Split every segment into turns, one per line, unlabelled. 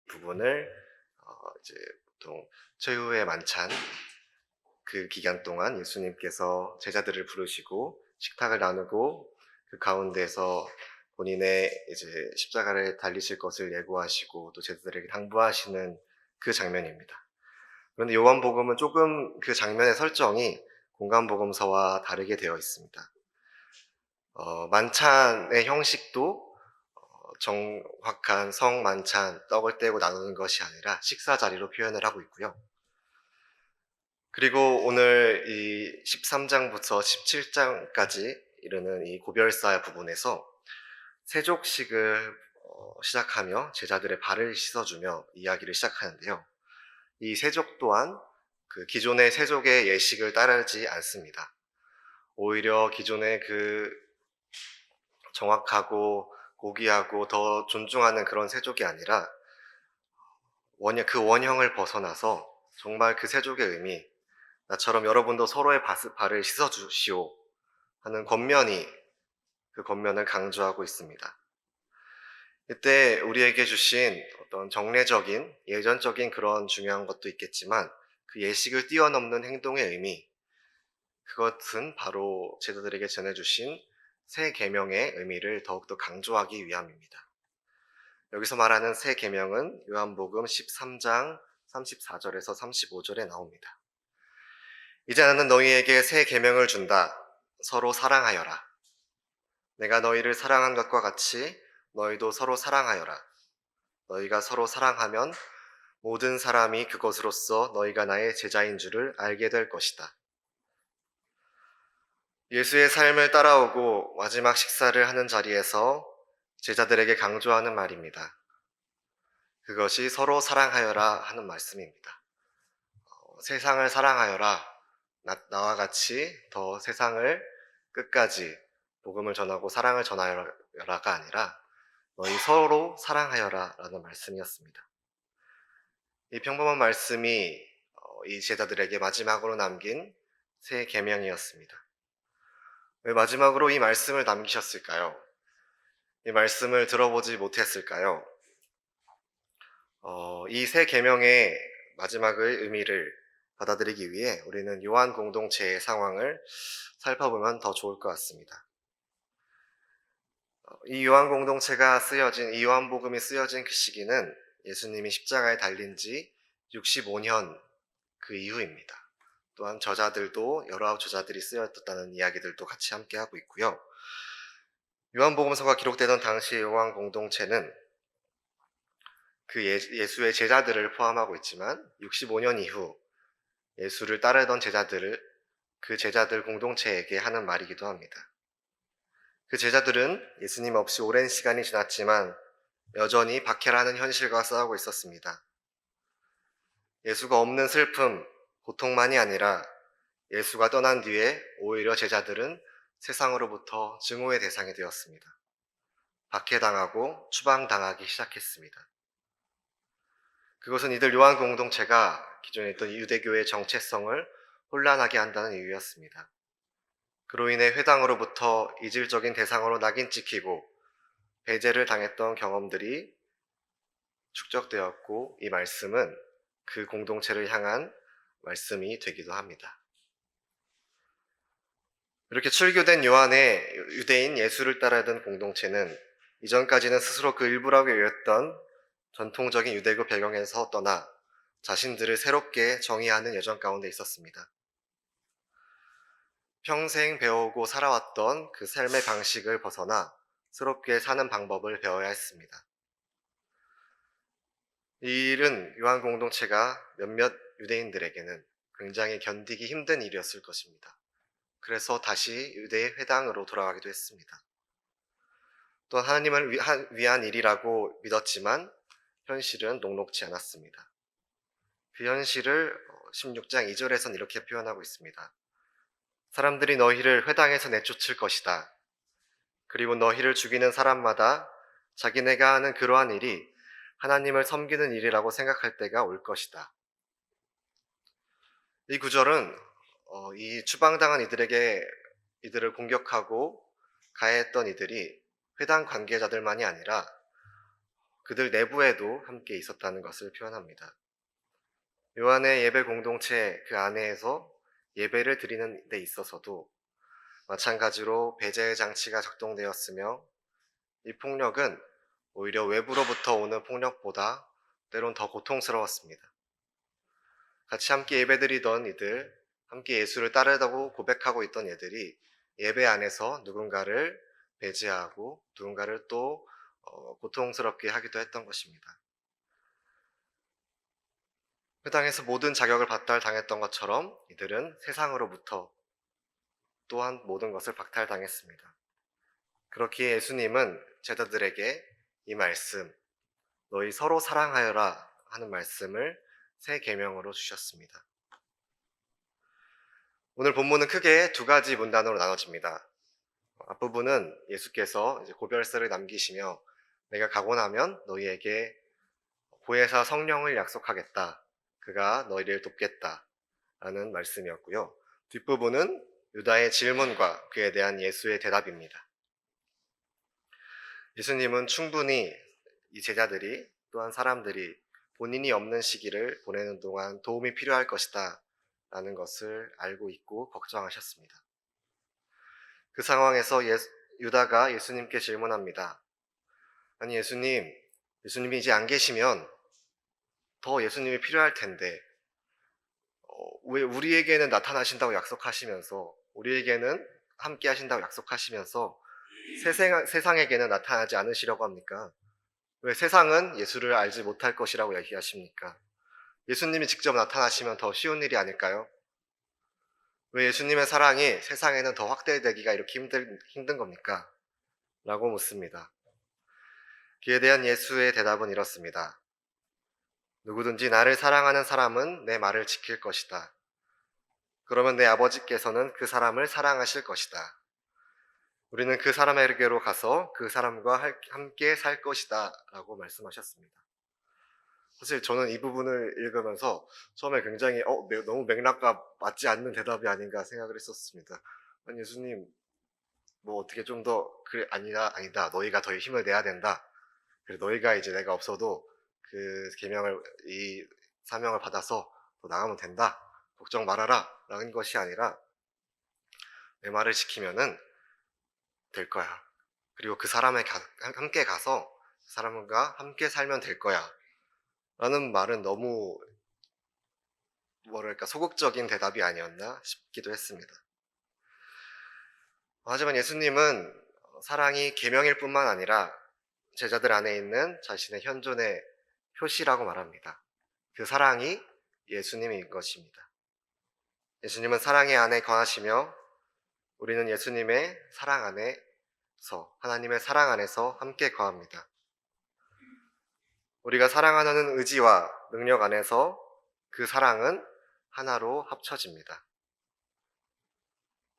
부분을 이제 보통 최후의 만찬 그 기간 동안 예수님께서 제자들을 부르시고 식탁을 나누고 그 가운데서 본인의 이제 십자가를 달리실 것을 예고하시고 또 제자들에게 당부하시는 그 장면입니다. 그런데 요한복음은 조금 그 장면의 설정이 공간복음서와 다르게 되어 있습니다. 만찬의 형식도 정확한 성만찬, 떡을 떼고 나누는 것이 아니라 식사 자리로 표현을 하고 있고요. 그리고 오늘 이 13장부터 17장까지 이르는 이 고별사 부분에서 세족식을 시작하며 제자들의 발을 씻어주며 이야기를 시작하는데요. 이 세족 또한 그 기존의 세족의 예식을 따르지 않습니다. 오히려 기존의 그 정확하고 고귀하고 더 존중하는 그런 세족이 아니라 그 원형을 벗어나서 정말 그 세족의 의미, 나처럼 여러분도 서로의 발을 씻어주시오 하는 그 권면을 강조하고 있습니다. 이때 우리에게 주신 어떤 정례적인, 예전적인 그런 중요한 것도 있겠지만 그 예식을 뛰어넘는 행동의 의미, 그것은 바로 제자들에게 전해주신 새 계명의 의미를 더욱더 강조하기 위함입니다. 여기서 말하는 새 계명은 요한복음 13장 34절에서 35절에 나옵니다. 이제 나는 너희에게 새 계명을 준다. 서로 사랑하여라. 내가 너희를 사랑한 것과 같이 너희도 서로 사랑하여라. 너희가 서로 사랑하면 모든 사람이 그것으로써 너희가 나의 제자인 줄을 알게 될 것이다. 예수의 삶을 따라오고 마지막 식사를 하는 자리에서 제자들에게 강조하는 말입니다. 그것이 서로 사랑하여라 하는 말씀입니다. 세상을 사랑하여라. 나와 같이 더 세상을 끝까지 복음을 전하고 사랑을 전하여라가 아니라 너희 서로 사랑하여라 라는 말씀이었습니다. 이 평범한 말씀이 이 제자들에게 마지막으로 남긴 새 계명이었습니다. 왜 마지막으로 이 말씀을 남기셨을까요? 이 말씀을 들어보지 못했을까요? 이 새 계명의 마지막의 의미를 받아들이기 위해 우리는 요한 공동체의 상황을 살펴보면 더 좋을 것 같습니다. 이 요한 공동체가 이 요한복음이 쓰여진 그 시기는 예수님이 십자가에 달린 지 65년 그 이후입니다. 또한 저자들도 여러 저자들이 쓰였다는 이야기들도 같이 함께하고 있고요. 요한복음서가 기록되던 당시 요한 공동체는 그 예수의 제자들을 포함하고 있지만 65년 이후 예수를 따르던 그 제자들 공동체에게 하는 말이기도 합니다. 그 제자들은 예수님 없이 오랜 시간이 지났지만 여전히 박해라는 현실과 싸우고 있었습니다. 예수가 없는 슬픔, 고통만이 아니라 예수가 떠난 뒤에 오히려 제자들은 세상으로부터 증오의 대상이 되었습니다. 박해당하고 추방당하기 시작했습니다. 그것은 이들 요한 공동체가 기존에 있던 유대교의 정체성을 혼란하게 한다는 이유였습니다. 그로 인해 회당으로부터 이질적인 대상으로 낙인 찍히고 배제를 당했던 경험들이 축적되었고 이 말씀은 그 공동체를 향한 말씀이 되기도 합니다. 이렇게 출교된 요한의 유대인 예수를 따르던 공동체는 이전까지는 스스로 그 일부라고 여겼던 전통적인 유대교 배경에서 떠나 자신들을 새롭게 정의하는 여정 가운데 있었습니다. 평생 배우고 살아왔던 그 삶의 방식을 벗어나 새롭게 사는 방법을 배워야 했습니다. 이 일은 요한 공동체가 몇몇 유대인들에게는 굉장히 견디기 힘든 일이었을 것입니다. 그래서 다시 유대의 회당으로 돌아가기도 했습니다. 또 하나님을 위한 일이라고 믿었지만 현실은 녹록지 않았습니다. 그 현실을 16장 2절에서는 이렇게 표현하고 있습니다. 사람들이 너희를 회당에서 내쫓을 것이다. 그리고 너희를 죽이는 사람마다 자기네가 하는 그러한 일이 하나님을 섬기는 일이라고 생각할 때가 올 것이다. 이 구절은 이 추방당한 이들을 공격하고 가해했던 이들이 회당 관계자들만이 아니라 그들 내부에도 함께 있었다는 것을 표현합니다. 요한의 예배 공동체 그 안에서 예배를 드리는 데 있어서도 마찬가지로 배제의 장치가 작동되었으며 이 폭력은 오히려 외부로부터 오는 폭력보다 때론 더 고통스러웠습니다. 같이 함께 예배드리던 이들, 함께 예수를 따르다고 고백하고 있던 이들이 예배 안에서 누군가를 배제하고 누군가를 또 고통스럽게 하기도 했던 것입니다. 그 땅에서 모든 자격을 박탈당했던 것처럼 이들은 세상으로부터 또한 모든 것을 박탈당했습니다. 그렇기에 예수님은 제자들에게 이 말씀, 너희 서로 사랑하여라 하는 말씀을 새 계명으로 주셨습니다. 오늘 본문은 크게 두 가지 문단으로 나눠집니다. 앞부분은 예수께서 이제 고별서를 남기시며 내가 가고 나면 너희에게 보혜사 성령을 약속하겠다. 그가 너희를 돕겠다. 라는 말씀이었고요. 뒷부분은 유다의 질문과 그에 대한 예수의 대답입니다. 예수님은 충분히 이 제자들이 또한 사람들이 본인이 없는 시기를 보내는 동안 도움이 필요할 것이다 라는 것을 알고 있고 걱정하셨습니다. 그 상황에서 유다가 예수님께 질문합니다. 아니 예수님이 이제 안 계시면 더 예수님이 필요할 텐데 왜 우리에게는 나타나신다고 약속하시면서 우리에게는 함께 하신다고 약속하시면서 세상에게는 나타나지 않으시려고 합니까? 왜 세상은 예수를 알지 못할 것이라고 얘기하십니까? 예수님이 직접 나타나시면 더 쉬운 일이 아닐까요? 왜 예수님의 사랑이 세상에는 더 확대되기가 이렇게 힘든 겁니까? 라고 묻습니다. 그에 대한 예수의 대답은 이렇습니다. 누구든지 나를 사랑하는 사람은 내 말을 지킬 것이다. 그러면 내 아버지께서는 그 사람을 사랑하실 것이다. 우리는 그 사람에게로 가서 그 사람과 함께 살 것이다. 라고 말씀하셨습니다. 사실 저는 이 부분을 읽으면서 처음에 굉장히 너무 맥락과 맞지 않는 대답이 아닌가 생각을 했었습니다. 아니 예수님 뭐 어떻게 좀 더 그래 아니다 너희가 더 힘을 내야 된다. 그래 너희가 이제 내가 없어도 그 계명을 이 사명을 받아서 더 나가면 된다. 걱정 말아라 라는 것이 아니라 내 말을 지키면은 될 거야. 그리고 그 사람에 함께 가서 그 사람과 함께 살면 될 거야. 라는 말은 너무 뭐랄까 소극적인 대답이 아니었나 싶기도 했습니다. 하지만 예수님은 사랑이 계명일 뿐만 아니라 제자들 안에 있는 자신의 현존의 표시라고 말합니다. 그 사랑이 예수님인 것입니다. 예수님은 사랑의 안에 거하시며 우리는 예수님의 사랑 안에서 하나님의 사랑 안에서 함께 거합니다. 우리가 사랑하는 의지와 능력 안에서 그 사랑은 하나로 합쳐집니다.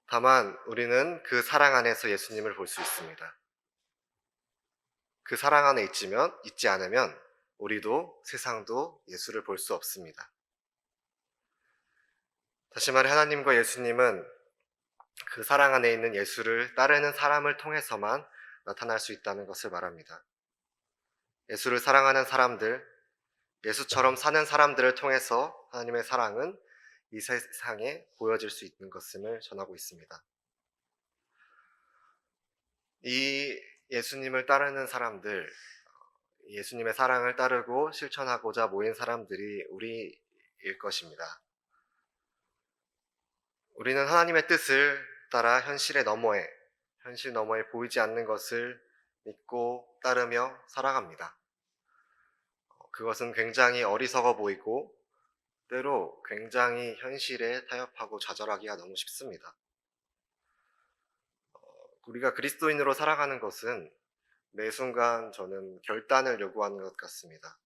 다만 우리는 그 사랑 안에서 예수님을 볼 수 있습니다. 그 사랑 안에 있지 않으면 우리도 세상도 예수를 볼 수 없습니다. 다시 말해 하나님과 예수님은 그 사랑 안에 있는 예수를 따르는 사람을 통해서만 나타날 수 있다는 것을 말합니다. 예수를 사랑하는 사람들, 예수처럼 사는 사람들을 통해서 하나님의 사랑은 이 세상에 보여질 수 있는 것임을 전하고 있습니다. 이 예수님을 따르는 사람들, 예수님의 사랑을 따르고 실천하고자 모인 사람들이 우리일 것입니다. 우리는 하나님의 뜻을 따라 현실 너머에 보이지 않는 것을 믿고 따르며 살아갑니다. 그것은 굉장히 어리석어 보이고 때로 굉장히 현실에 타협하고 좌절하기가 너무 쉽습니다. 우리가 그리스도인으로 살아가는 것은 매 순간 저는 결단을 요구하는 것 같습니다.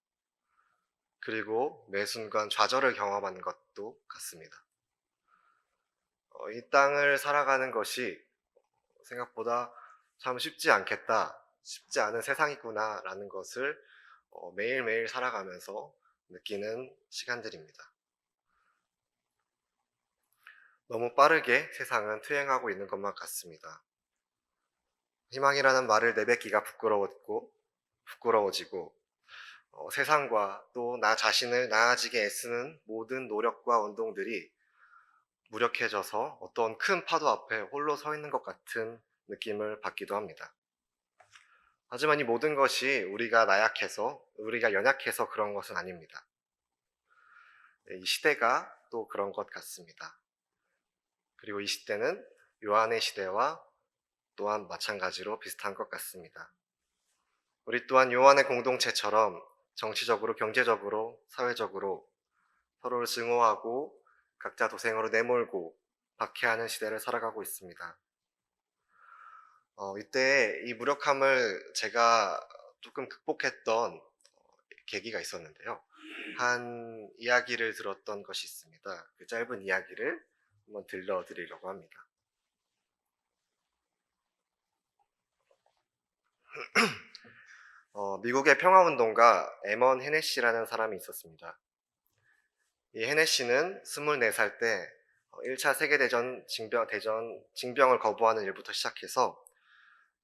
그리고 매 순간 좌절을 경험하는 것도 같습니다. 이 땅을 살아가는 것이 생각보다 참 쉽지 않은 세상이구나 라는 것을 매일매일 살아가면서 느끼는 시간들입니다. 너무 빠르게 세상은 투행하고 있는 것만 같습니다. 희망이라는 말을 내뱉기가 부끄러워지고 세상과 또 나 자신을 나아지게 애쓰는 모든 노력과 운동들이 무력해져서 어떤 큰 파도 앞에 홀로 서 있는 것 같은 느낌을 받기도 합니다. 하지만 이 모든 것이 우리가 연약해서 그런 것은 아닙니다. 이 시대가 또 그런 것 같습니다. 그리고 이 시대는 요한의 시대와 또한 마찬가지로 비슷한 것 같습니다. 우리 또한 요한의 공동체처럼 정치적으로, 경제적으로, 사회적으로 서로를 증오하고 각자 도생으로 내몰고 박해하는 시대를 살아가고 있습니다. 이때 이 무력함을 제가 조금 극복했던 계기가 있었는데요. 한 이야기를 들었던 것이 있습니다. 그 짧은 이야기를 한번 들려드리려고 합니다. 미국의 평화운동가 에먼 헤네시라는 사람이 있었습니다. 이 헤네시는 24살 때 1차 세계대전 징병을 거부하는 일부터 시작해서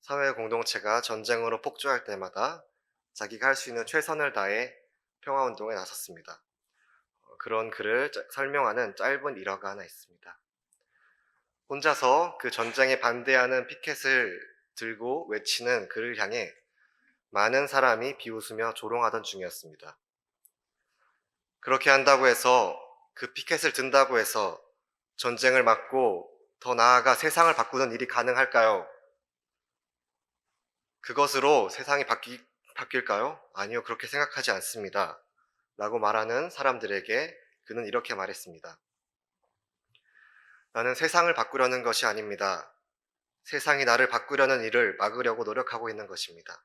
사회 공동체가 전쟁으로 폭주할 때마다 자기가 할 수 있는 최선을 다해 평화운동에 나섰습니다. 그런 그를 설명하는 짧은 일화가 하나 있습니다. 혼자서 그 전쟁에 반대하는 피켓을 들고 외치는 그를 향해 많은 사람이 비웃으며 조롱하던 중이었습니다. 그렇게 한다고 해서 그 피켓을 든다고 해서 전쟁을 막고 더 나아가 세상을 바꾸는 일이 가능할까요? 그것으로 세상이 바뀔까요? 아니요, 그렇게 생각하지 않습니다. 라고 말하는 사람들에게 그는 이렇게 말했습니다. 나는 세상을 바꾸려는 것이 아닙니다. 세상이 나를 바꾸려는 일을 막으려고 노력하고 있는 것입니다.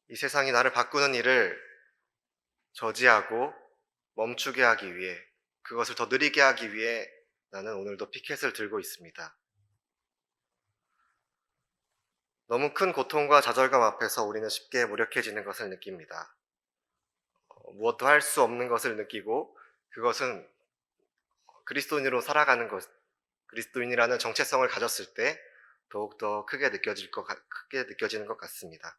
이 세상이 나를 바꾸는 일을 저지하고 멈추게 하기 위해, 그것을 더 느리게 하기 위해 나는 오늘도 피켓을 들고 있습니다. 너무 큰 고통과 좌절감 앞에서 우리는 쉽게 무력해지는 것을 느낍니다. 무엇도 할 수 없는 것을 느끼고 그것은 그리스도인으로 살아가는 것, 그리스도인이라는 정체성을 가졌을 때 더욱더 크게 느껴지는 것 같습니다.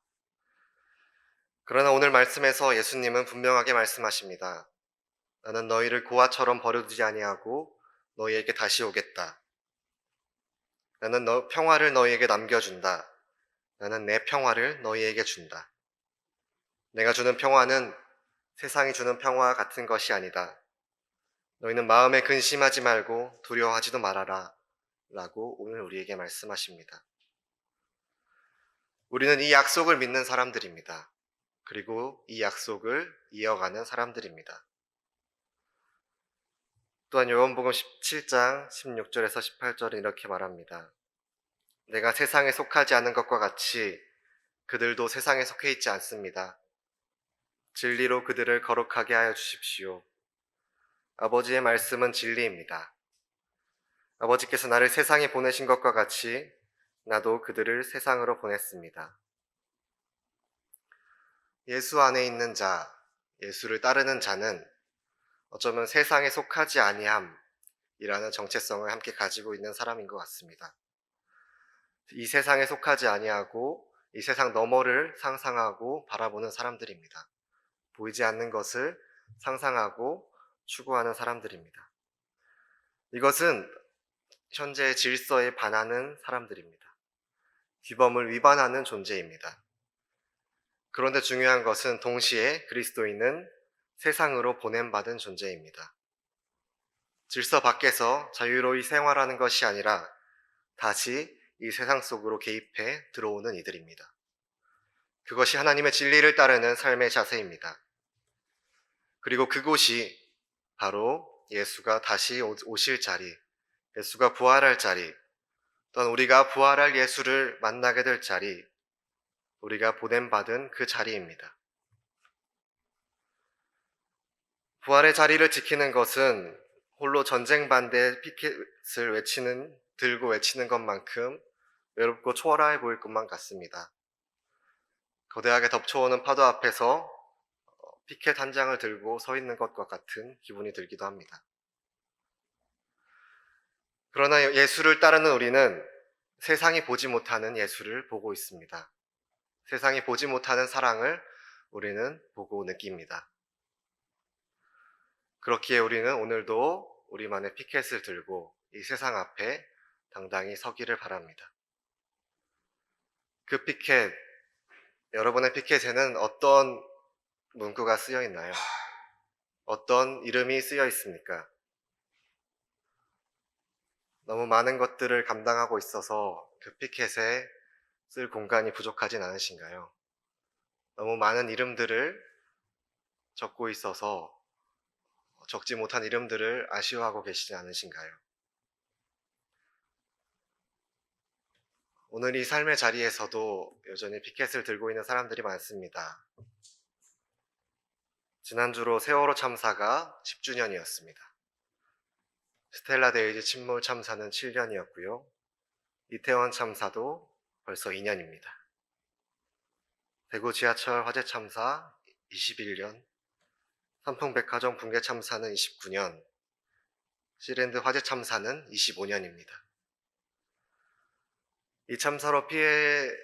그러나 오늘 말씀에서 예수님은 분명하게 말씀하십니다. 나는 너희를 고아처럼 버려두지 아니하고 너희에게 다시 오겠다. 나는 평화를 너희에게 남겨준다. 나는 내 평화를 너희에게 준다. 내가 주는 평화는 세상이 주는 평화와 같은 것이 아니다. 너희는 마음에 근심하지 말고 두려워하지도 말아라. 라고 오늘 우리에게 말씀하십니다. 우리는 이 약속을 믿는 사람들입니다. 그리고 이 약속을 이어가는 사람들입니다. 또한 요한복음 17장 16절에서 18절은 이렇게 말합니다. 내가 세상에 속하지 않은 것과 같이 그들도 세상에 속해 있지 않습니다. 진리로 그들을 거룩하게 하여 주십시오. 아버지의 말씀은 진리입니다. 아버지께서 나를 세상에 보내신 것과 같이 나도 그들을 세상으로 보냈습니다. 예수 안에 있는 자, 예수를 따르는 자는 어쩌면 세상에 속하지 아니함이라는 정체성을 함께 가지고 있는 사람인 것 같습니다. 이 세상에 속하지 아니하고 이 세상 너머를 상상하고 바라보는 사람들입니다. 보이지 않는 것을 상상하고 추구하는 사람들입니다. 이것은 현재의 질서에 반하는 사람들입니다. 규범을 위반하는 존재입니다. 그런데 중요한 것은 동시에 그리스도인은 세상으로 보냄받은 존재입니다. 질서 밖에서 자유로이 생활하는 것이 아니라 다시 이 세상 속으로 개입해 들어오는 이들입니다. 그것이 하나님의 진리를 따르는 삶의 자세입니다. 그리고 그곳이 바로 예수가 다시 오실 자리, 예수가 부활할 자리, 또는 우리가 부활할 예수를 만나게 될 자리, 우리가 보냄받은 그 자리입니다. 부활의 자리를 지키는 것은 홀로 전쟁 반대 피켓을 들고 외치는 것만큼 외롭고 초라해 보일 것만 같습니다. 거대하게 덮쳐오는 파도 앞에서 피켓 한 장을 들고 서 있는 것과 같은 기분이 들기도 합니다. 그러나 예수를 따르는 우리는 세상이 보지 못하는 예수를 보고 있습니다. 세상이 보지 못하는 사랑을 우리는 보고 느낍니다. 그렇기에 우리는 오늘도 우리만의 피켓을 들고 이 세상 앞에 당당히 서기를 바랍니다. 그 피켓, 여러분의 피켓에는 어떤 문구가 쓰여 있나요? 어떤 이름이 쓰여 있습니까? 너무 많은 것들을 감당하고 있어서 그 피켓에 쓸 공간이 부족하진 않으신가요? 너무 많은 이름들을 적고 있어서 적지 못한 이름들을 아쉬워하고 계시지 않으신가요? 오늘 이 삶의 자리에서도 여전히 피켓을 들고 있는 사람들이 많습니다. 지난주로 세월호 참사가 10주년이었습니다. 스텔라 데이지 침몰 참사는 7년이었고요. 이태원 참사도 벌써 2년입니다. 대구 지하철 화재 참사 21년, 삼풍백화점 붕괴 참사는 29년, 시랜드 화재 참사는 25년입니다. 이 참사로 피해를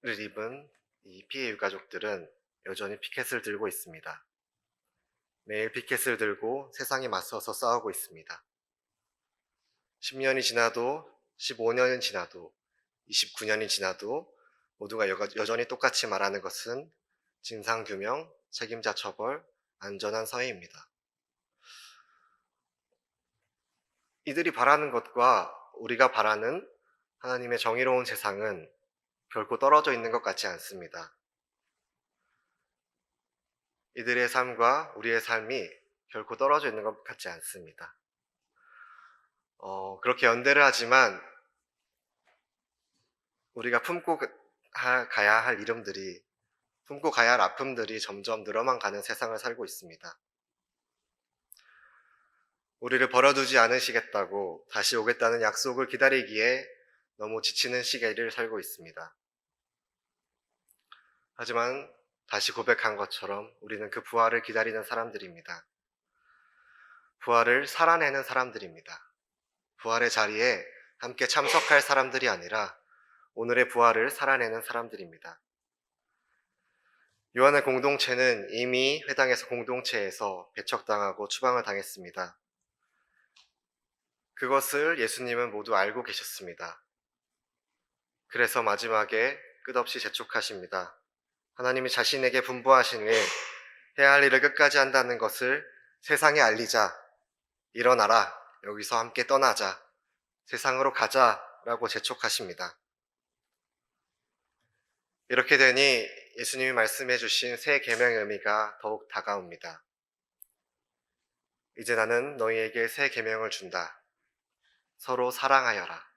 입은 이 피해 유가족들은 여전히 피켓을 들고 있습니다. 매일 피켓을 들고 세상에 맞서서 싸우고 있습니다. 10년이 지나도, 15년이 지나도, 29년이 지나도 모두가 여전히 똑같이 말하는 것은 진상규명, 책임자 처벌, 안전한 사회입니다. 이들이 바라는 것과 우리가 바라는 하나님의 정의로운 세상은 결코 떨어져 있는 것 같지 않습니다. 이들의 삶과 우리의 삶이 결코 떨어져 있는 것 같지 않습니다. 그렇게 연대를 하지만 우리가 품고 가야 할 이름들이, 품고 가야 할 아픔들이 점점 늘어만 가는 세상을 살고 있습니다. 우리를 버려두지 않으시겠다고 다시 오겠다는 약속을 기다리기에 너무 지치는 시기를 살고 있습니다. 하지만 다시 고백한 것처럼 우리는 그 부활을 기다리는 사람들입니다. 부활을 살아내는 사람들입니다. 부활의 자리에 함께 참석할 사람들이 아니라 오늘의 부활을 살아내는 사람들입니다. 요한의 공동체는 이미 회당에서 공동체에서 배척당하고 추방을 당했습니다. 그것을 예수님은 모두 알고 계셨습니다. 그래서 마지막에 끝없이 재촉하십니다. 하나님이 자신에게 분부하신 일, 해야 할 일을 끝까지 한다는 것을 세상에 알리자. 일어나라. 여기서 함께 떠나자. 세상으로 가자라고 재촉하십니다. 이렇게 되니 예수님이 말씀해 주신 새 계명의 의미가 더욱 다가옵니다. 이제 나는 너희에게 새 계명을 준다. 서로 사랑하여라.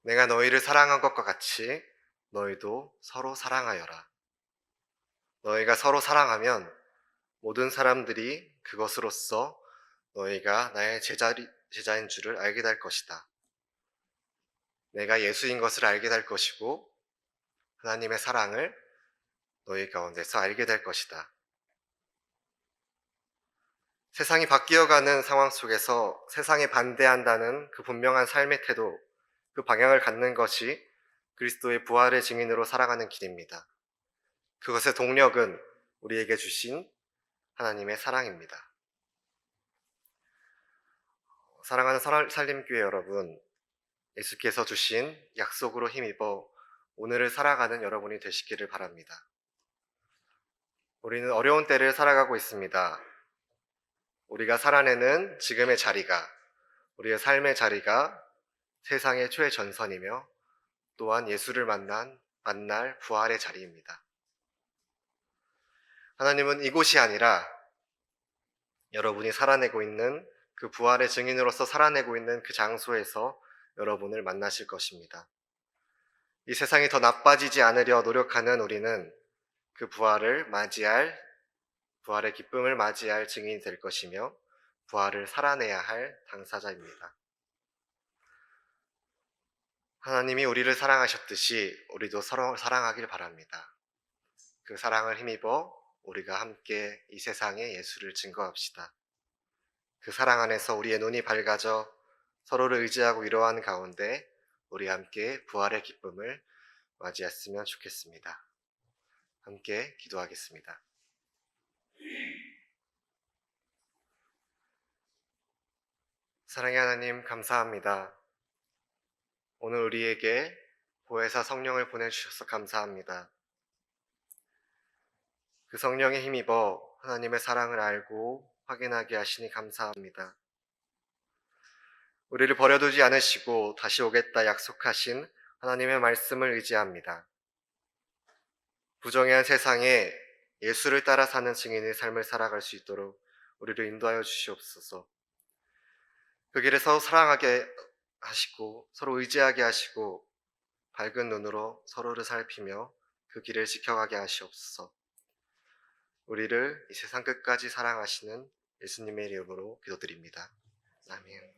내가 너희를 사랑한 것과 같이 너희도 서로 사랑하여라. 너희가 서로 사랑하면 모든 사람들이 그것으로써 너희가 나의 제자인 줄을 알게 될 것이다. 내가 예수인 것을 알게 될 것이고 하나님의 사랑을 너희 가운데서 알게 될 것이다. 세상이 바뀌어가는 상황 속에서 세상에 반대한다는 그 분명한 삶의 태도, 그 방향을 갖는 것이 그리스도의 부활의 증인으로 살아가는 길입니다. 그것의 동력은 우리에게 주신 하나님의 사랑입니다. 사랑하는 살림교회 여러분, 예수께서 주신 약속으로 힘입어 오늘을 살아가는 여러분이 되시기를 바랍니다. 우리는 어려운 때를 살아가고 있습니다. 우리가 살아내는 지금의 자리가, 우리의 삶의 자리가 세상의 최전선이며 또한 예수를 만날 부활의 자리입니다. 하나님은 이곳이 아니라 여러분이 살아내고 있는 그 부활의 증인으로서 살아내고 있는 그 장소에서 여러분을 만나실 것입니다. 이 세상이 더 나빠지지 않으려 노력하는 우리는 그 부활의 기쁨을 맞이할 증인이 될 것이며 부활을 살아내야 할 당사자입니다. 하나님이 우리를 사랑하셨듯이 우리도 서로 사랑하길 바랍니다. 그 사랑을 힘입어 우리가 함께 이 세상에 예수를 증거합시다. 그 사랑 안에서 우리의 눈이 밝아져 서로를 의지하고 위로하는 가운데 우리 함께 부활의 기쁨을 맞이했으면 좋겠습니다. 함께 기도하겠습니다. 사랑의 하나님, 감사합니다. 오늘 우리에게 보혜사 성령을 보내주셔서 감사합니다. 그 성령에 힘입어 하나님의 사랑을 알고 확인하게 하시니 감사합니다. 우리를 버려두지 않으시고 다시 오겠다 약속하신 하나님의 말씀을 의지합니다. 부정한 세상에 예수를 따라 사는 증인의 삶을 살아갈 수 있도록 우리를 인도하여 주시옵소서. 그 길에서 사랑하게 하시고 서로 의지하게 하시고 밝은 눈으로 서로를 살피며 그 길을 지켜가게 하시옵소서. 우리를 이 세상 끝까지 사랑하시는 예수님의 이름으로 기도드립니다. 아멘.